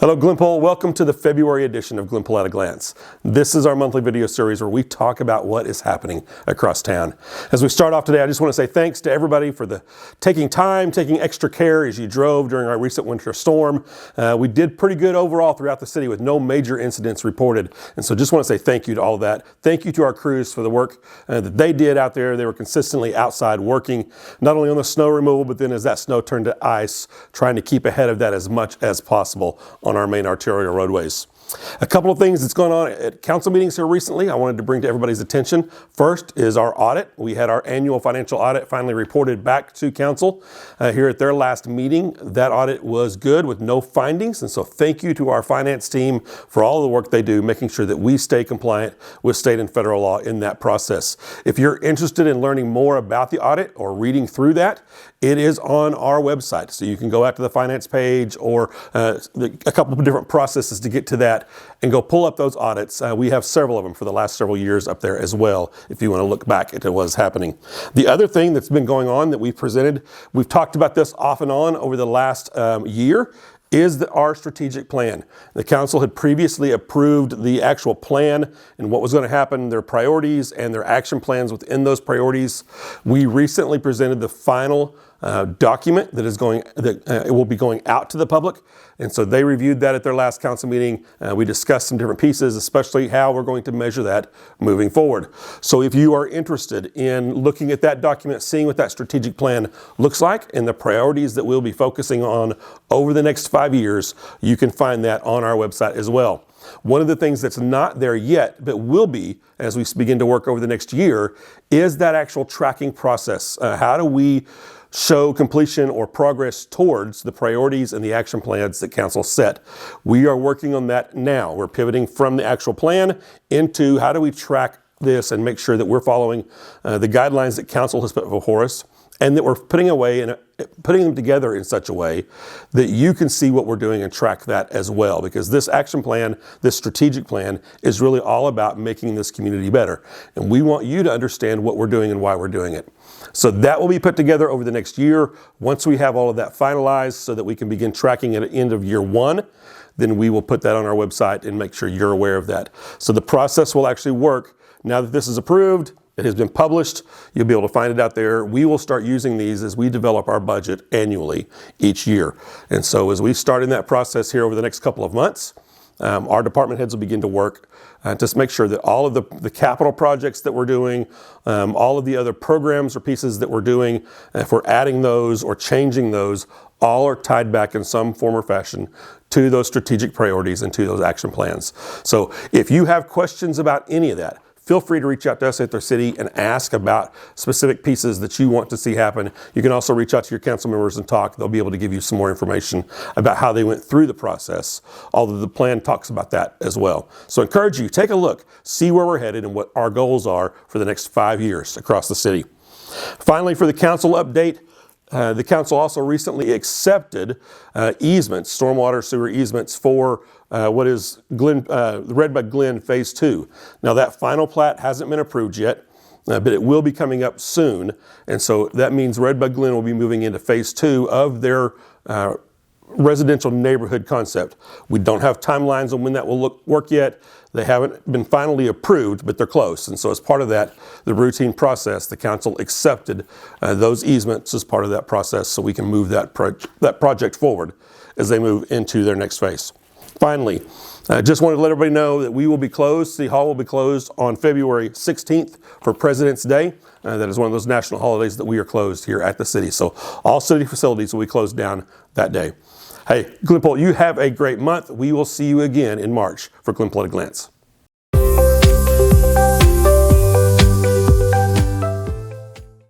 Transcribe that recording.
Hello Glenpool, welcome to the February edition of Glenpool at a Glance. This is our monthly video series where we talk about what is happening across town. As we start off today, I just want to say thanks to everybody for taking extra care as you drove during our recent winter storm. We did pretty good overall throughout the city with no major incidents reported. And so just want to say thank you to all of that. Thank you to our crews for the work that they did out there. They were consistently outside working, not only on the snow removal, but then as that snow turned to ice, trying to keep ahead of that as much as possible on our main arterial roadways. A couple of things that's going on at council meetings here recently I wanted to bring to everybody's attention. First is our audit. We had our annual financial audit finally reported back to council here at their last meeting. That audit was good with no findings, and so thank you to our finance team for all the work they do, making sure that we stay compliant with state and federal law in that process. If you're interested in learning more about the audit or reading through that, it is on our website. So you can go out to the finance page or a couple of different processes to get to that and go pull up those audits. We have several of them for the last several years up there as well, if you want to look back at what's happening. The other thing that's been going on that we've presented, we've talked about this off and on over the last year, is our strategic plan. The council had previously approved the actual plan and what was going to happen, their priorities and their action plans within those priorities. We recently presented the final document it will be going out to the public. And so they reviewed that at their last council meeting. We discussed some different pieces, especially how we're going to measure that moving forward. So if you are interested in looking at that document, seeing what that strategic plan looks like and the priorities that we'll be focusing on over the next 5 years, you can find that on our website as well. One of the things that's not there yet, but will be as we begin to work over the next year, is that actual tracking process. How do we show completion or progress towards the priorities and the action plans that council set? We are working on that now. We're pivoting from the actual plan into how do we track this and make sure that we're following the guidelines that council has put before us, and that we're putting them together in such a way that you can see what we're doing and track that as well. Because this action plan, this strategic plan, is really all about making this community better. And we want you to understand what we're doing and why we're doing it. So that will be put together over the next year. Once we have all of that finalized so that we can begin tracking it at the end of year one, then we will put that on our website and make sure you're aware of that. So the process will actually work. Now that this is approved, it has been published, you'll be able to find it out there. We will start using these as we develop our budget annually each year. And so as we start in that process here over the next couple of months, our department heads will begin to work to make sure that all of the capital projects that we're doing, all of the other programs or pieces that we're doing, if we're adding those or changing those, all are tied back in some form or fashion to those strategic priorities and to those action plans. So if you have questions about any of that, feel free to reach out to us at their city and ask about specific pieces that you want to see happen. You can also reach out to your council members and talk. They'll be able to give you some more information about how they went through the process, although the plan talks about that as well. So I encourage you, take a look, see where we're headed and what our goals are for the next 5 years across the city. Finally, for the council update, the council also recently accepted easements, stormwater sewer easements for what is Redbud Glen Phase 2. Now that final plat hasn't been approved yet, but it will be coming up soon. And so that means Redbud Glen will be moving into Phase 2 of their residential neighborhood concept. We don't have timelines on when that will work yet. They haven't been finally approved, but they're close. And so as part of that, the routine process, the council accepted those easements as part of that process so we can move that project forward as they move into their next phase. Finally, I just wanted to let everybody know that we will be closed. City Hall will be closed on February 16th for President's Day. That is one of those national holidays that we are closed here at the city. So all city facilities will be closed down that day. Hey, Glenpool, you have a great month. We will see you again in March for Glenpool at a Glance.